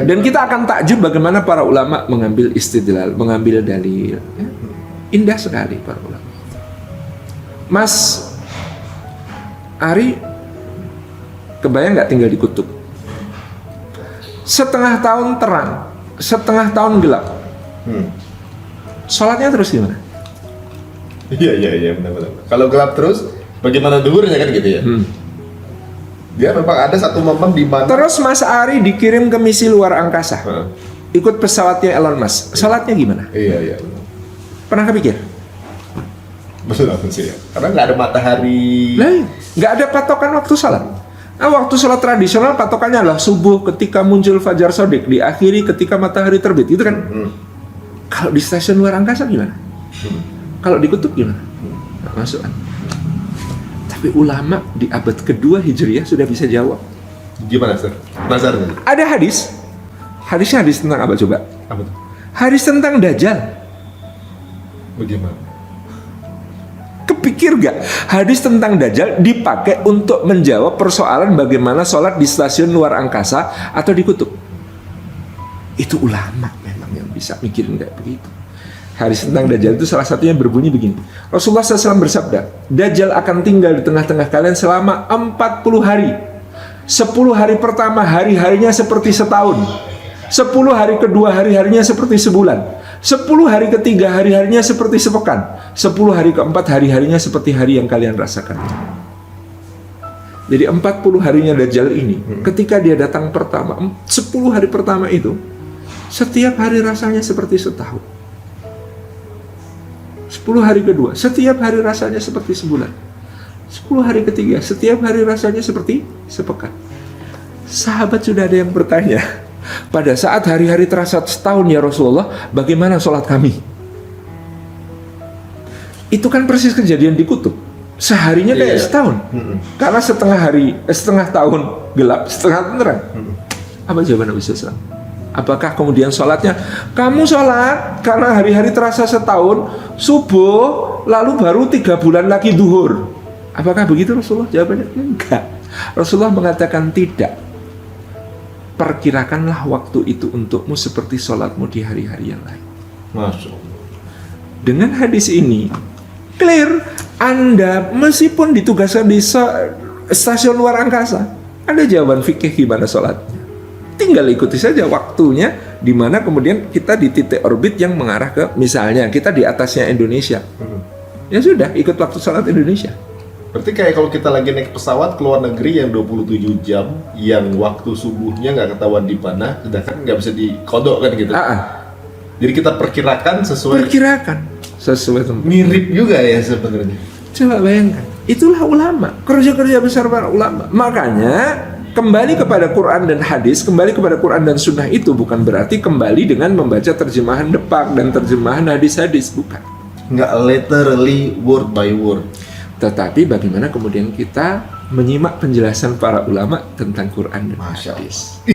Dan kita akan takjub bagaimana para ulama mengambil istidlal, mengambil dalil. Ya. Indah sekali para ulama. Mas Ari, kebayang nggak tinggal di kutub? Setengah tahun terang, setengah tahun gelap. Sholatnya terus gimana? Iya, benar. Kalau gelap terus, bagaimana duhurnya kan gitu ya? Dia memang ada satu momen di mana. Terus Mas Ari dikirim ke misi luar angkasa, ikut pesawatnya Elon Musk. Sholatnya gimana? Iya. Pernah kepikir? Betul sih ya. Karena nggak ada matahari. Nah, nggak ada patokan waktu sholat. Nah, waktu sholat tradisional patokannya adalah subuh ketika muncul fajar shodiq, diakhiri ketika matahari terbit, itu kan. Kalau di stasiun luar angkasa gimana? Kalau di kutub gimana? Nggak masuk kan? Tapi ulama di abad kedua Hijriyah sudah bisa jawab. Gimana, Sir? Nazarnya? Ada hadis. Hadisnya hadis tentang apa coba? Apa tuh? Hadis tentang Dajjal. Bagaimana? Kepikir gak? Hadis tentang Dajjal dipakai untuk menjawab persoalan bagaimana sholat di stasiun luar angkasa atau di kutub. Itu ulama memang yang bisa mikirin kayak begitu. Hadis tentang Dajjal itu salah satunya berbunyi begini. Rasulullah SAW bersabda, Dajjal akan tinggal di tengah-tengah kalian selama 40 hari. 10 hari pertama hari-harinya seperti setahun. 10 hari kedua hari-harinya seperti sebulan. 10 hari ketiga hari-harinya seperti sepekan. 10 hari keempat hari-harinya seperti hari yang kalian rasakan. Jadi 40 harinya Dajjal ini, ketika dia datang pertama, 10 hari pertama itu, setiap hari rasanya seperti setahun. 10 hari kedua, setiap hari rasanya seperti sebulan. 10 hari ketiga, setiap hari rasanya seperti sepekan. Sahabat sudah ada yang bertanya, pada saat hari-hari terasa setahun ya Rasulullah, bagaimana sholat kami? Itu kan persis kejadian di kutub. Seharinya kayak setahun. Karena setengah tahun gelap, setengah terang. Apa jawaban Nabi SAW? Apakah kemudian sholatnya, kamu sholat karena hari-hari terasa setahun, subuh, lalu baru 3 bulan lagi duhur? Apakah begitu Rasulullah? Jawabannya enggak. Rasulullah mengatakan tidak. Perkirakanlah waktu itu untukmu seperti sholatmu di hari-hari yang lain. Masya Allah. Dengan hadis ini, clear, Anda meskipun ditugaskan di stasiun luar angkasa, ada jawaban fikih gimana sholatnya. Tinggal ikuti saja waktunya, di mana kemudian kita di titik orbit yang mengarah ke, misalnya kita di atasnya Indonesia. Ya sudah, ikut waktu sholat Indonesia. Berarti kayak kalau kita lagi naik pesawat ke luar negeri yang 27 jam, yang waktu subuhnya nggak ketahuan di mana, sedangkan nggak bisa dikodok kan gitu. Jadi kita perkirakan sesuai. Tempat. Mirip juga ya sebenarnya. Coba bayangkan, itulah ulama, kerja-kerja besar para ulama. Makanya kembali kepada Quran dan hadis, kembali kepada Quran dan sunnah itu bukan berarti kembali dengan membaca terjemahan depak dan terjemahan hadis-hadis, bukan. Nggak literally word by word. Tetapi bagaimana kemudian kita menyimak penjelasan para ulama tentang Quran dan hadis.